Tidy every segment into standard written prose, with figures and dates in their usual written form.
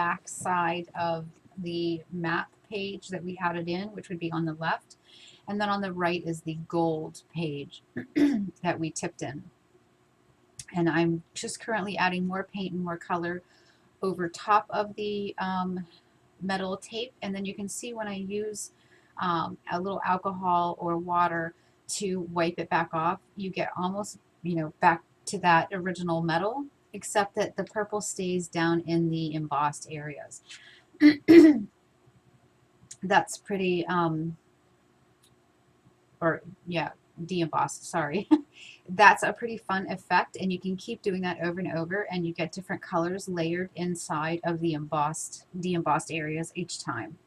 black side of the map page that we added in, which would be on the left. And then on the right is the gold page that we tipped in. And I'm just currently adding more paint and more color over top of the metal tape. And then you can see when I use a little alcohol or water to wipe it back off, you get almost, back to that original metal, except that the purple stays down in the embossed areas. That's pretty, or yeah, de-embossed, sorry. That's a pretty fun effect, and you can keep doing that over and over, and you get different colors layered inside of the de-embossed areas each time.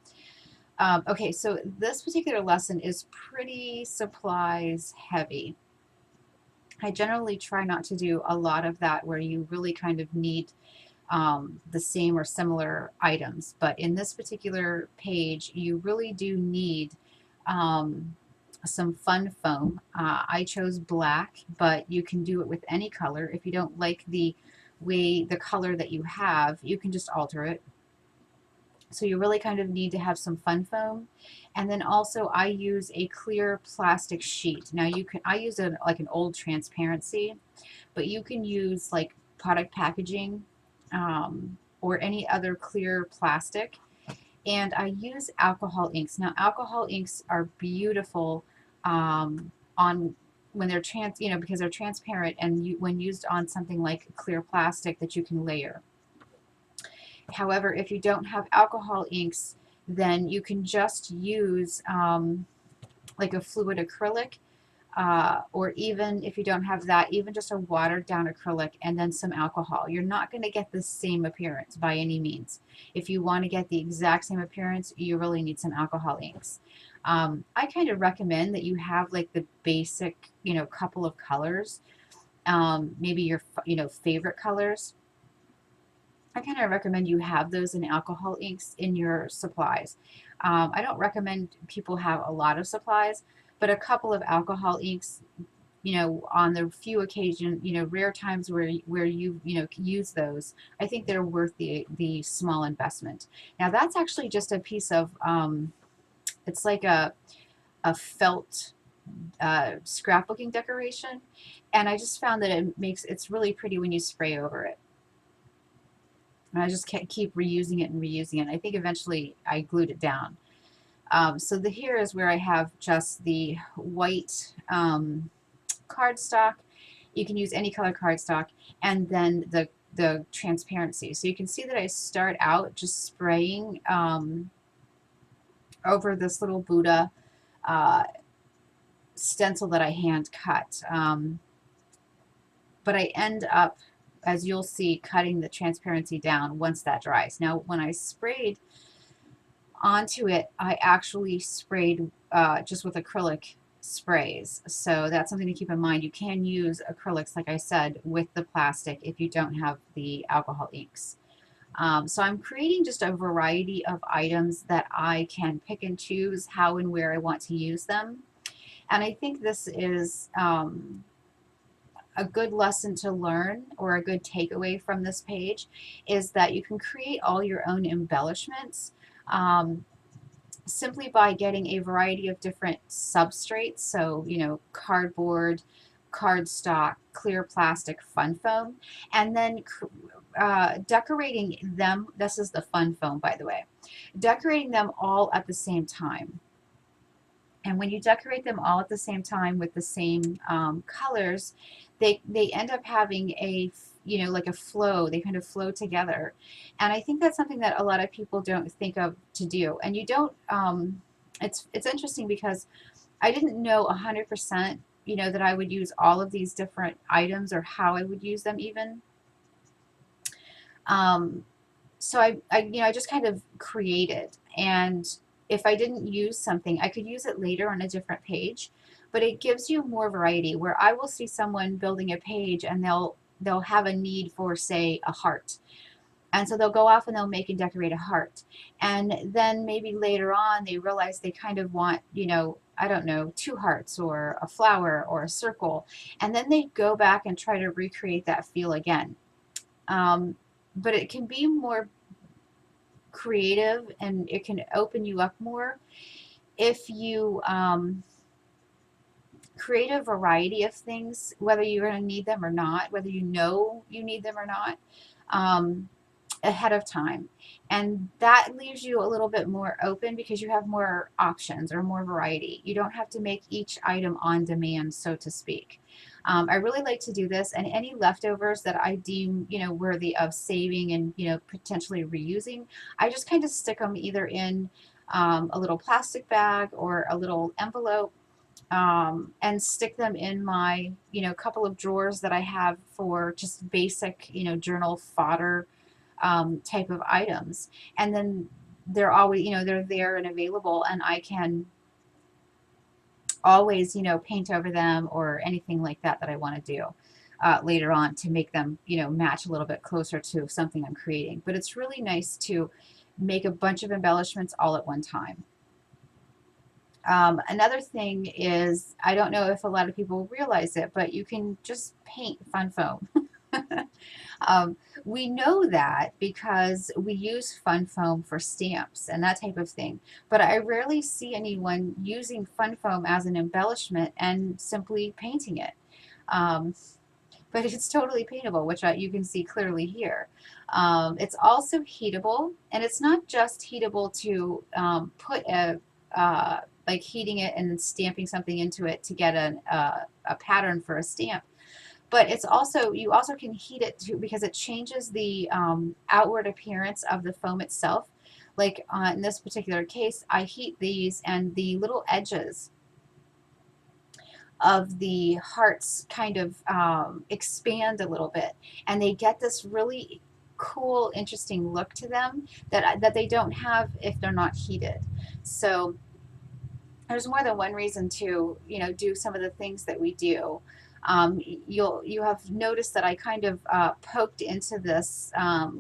Okay, so this particular lesson is pretty supplies heavy. I generally try not to do a lot of that where you really kind of need the same or similar items, but in this particular page, you really do need some fun foam. I chose black, but you can do it with any color. If you don't like the color that you have, you can just alter it. So you really kind of need to have some fun foam. And then also I use a clear plastic sheet. Now I use like an old transparency, but you can use like product packaging or any other clear plastic. And I use alcohol inks. Now alcohol inks are beautiful on when they're because they're transparent, and when used on something like clear plastic that you can layer. However, if you don't have alcohol inks, then you can just use like a fluid acrylic, or even if you don't have that, even just a watered down acrylic and then some alcohol. You're not going to get the same appearance by any means. If you want to get the exact same appearance, you really need some alcohol inks. I kind of recommend that you have like the basic, couple of colors, maybe your, favorite colors. I kind of recommend you have those in alcohol inks in your supplies. I don't recommend people have a lot of supplies, but a couple of alcohol inks, on the few occasion, rare times where you use those, I think they're worth the small investment. Now that's actually just a piece of, it's like a felt scrapbooking decoration, and I just found that it's really pretty when you spray over it. And I just keep reusing it and reusing it. I think eventually I glued it down. So here is where I have just the white cardstock. You can use any color cardstock, and then the transparency. So you can see that I start out just spraying over this little Buddha stencil that I hand cut. But I end up, as you'll see, cutting the transparency down once that dries. Now, when I sprayed onto it, I actually sprayed just with acrylic sprays. So that's something to keep in mind. You can use acrylics, like I said, with the plastic if you don't have the alcohol inks. So I'm creating just a variety of items that I can pick and choose how and where I want to use them. And I think this is a good lesson to learn, or a good takeaway from this page, is that you can create all your own embellishments simply by getting a variety of different substrates. So, cardboard, cardstock, clear plastic, fun foam, and then decorating them. This is the fun foam, by the way. Decorating them all at the same time. And when you decorate them all at the same time with the same colors, they end up having a, like a flow. They kind of flow together. And I think that's something that a lot of people don't think of to do. And you don't, it's interesting because I didn't know 100%, that I would use all of these different items or how I would use them even. So I just kind of created, and if I didn't use something, I could use it later on a different page, but it gives you more variety, where I will see someone building a page and they'll have a need for, say, a heart. And so they'll go off and they'll make and decorate a heart. And then maybe later on they realize they kind of want, I don't know, 2 hearts or a flower or a circle. And then they go back and try to recreate that feel again. But it can be more creative, and it can open you up more if you create a variety of things, whether you're going to need them or not, whether you know you need them or not, um, ahead of time. And that leaves you a little bit more open because you have more options or more variety. You don't have to make each item on demand, so to speak. I really like to do this, and any leftovers that I deem, worthy of saving and, potentially reusing, I just kind of stick them either in a little plastic bag or a little envelope, and stick them in my, couple of drawers that I have for just basic, journal fodder type of items. And then they're always, they're there and available, and I can always, paint over them or anything like that that I want to do later on to make them, match a little bit closer to something I'm creating. But it's really nice to make a bunch of embellishments all at one time. Another thing is, I don't know if a lot of people realize it, but you can just paint fun foam. um, we know that because we use fun foam for stamps and that type of thing, but I rarely see anyone using fun foam as an embellishment and simply painting it. Um, but it's totally paintable, which you can see clearly here. It's also heatable, and it's not just heatable to put like heating it and stamping something into it to get a pattern for a stamp. But it's also, you also can heat it too, because it changes the outward appearance of the foam itself. Like in this particular case, I heat these, and the little edges of the hearts kind of expand a little bit, and they get this really cool, interesting look to them that they don't have if they're not heated. So there's more than one reason to, do some of the things that we do. You have noticed that I kind of poked into this,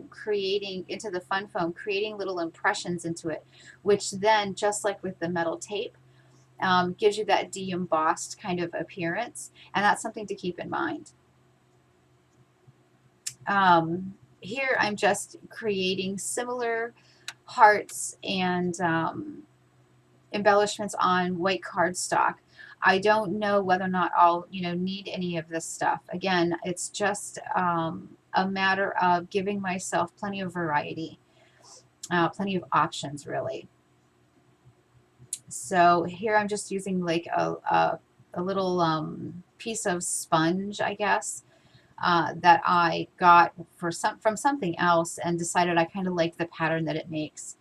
creating into the fun foam, creating little impressions into it, which then, just like with the metal tape, gives you that de-embossed kind of appearance, and that's something to keep in mind. Here I'm just creating similar hearts and embellishments on white cardstock. I don't know whether or not I'll, need any of this stuff. Again, it's just a matter of giving myself plenty of variety, plenty of options, really. So here I'm just using like a little piece of sponge, I guess, that I got from something else, and decided I kind of like the pattern that it makes.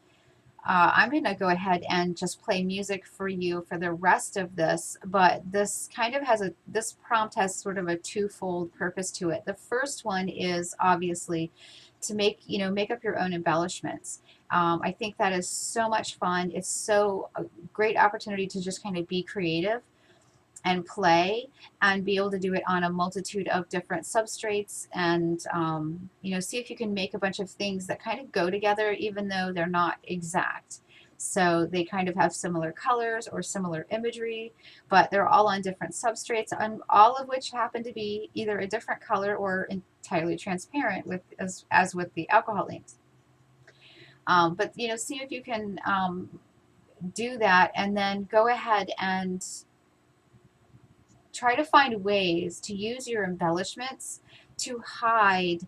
I'm going to go ahead and just play music for you for the rest of this, but this kind of has this prompt has sort of a twofold purpose to it. The first one is obviously to make up your own embellishments. I think that is so much fun. It's so a great opportunity to just kind of be creative and play, and be able to do it on a multitude of different substrates, and see if you can make a bunch of things that kind of go together even though they're not exact. So they kind of have similar colors or similar imagery, but they're all on different substrates, and all of which happen to be either a different color or entirely transparent, with as with the alcohol inks. But see if you can do that, and then go ahead and try to find ways to use your embellishments to hide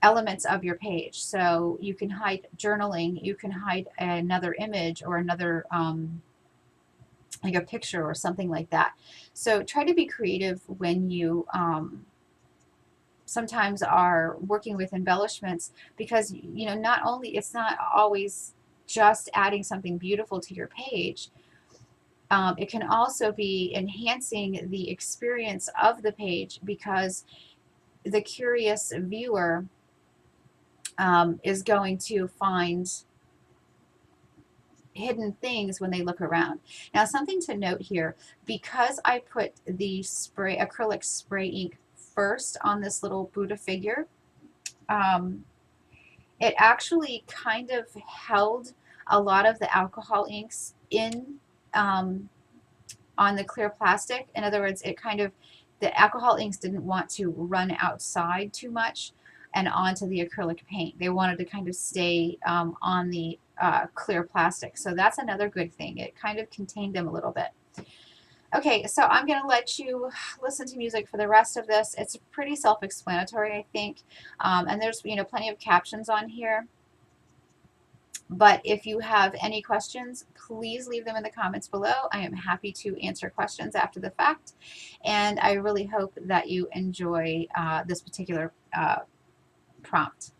elements of your page. So you can hide journaling, you can hide another image or another like a picture or something like that. So try to be creative when you sometimes are working with embellishments, because not only, it's not always just adding something beautiful to your page. It can also be enhancing the experience of the page, because the curious viewer is going to find hidden things when they look around. Now, something to note here, because I put the acrylic spray ink first on this little Buddha figure, it actually kind of held a lot of the alcohol inks in on the clear plastic. In other words, it kind of, the alcohol inks didn't want to run outside too much. and onto the acrylic paint. They wanted to kind of stay on the clear plastic. So that's another good thing. It kind of contained them a little bit. Okay, so I'm going to let you listen to music for the rest of this. It's pretty self-explanatory, I think. And there's, you know, plenty of captions on here. But if you have any questions, please leave them in the comments below. I am happy to answer questions after the fact. And I really hope that you enjoy this particular prompt.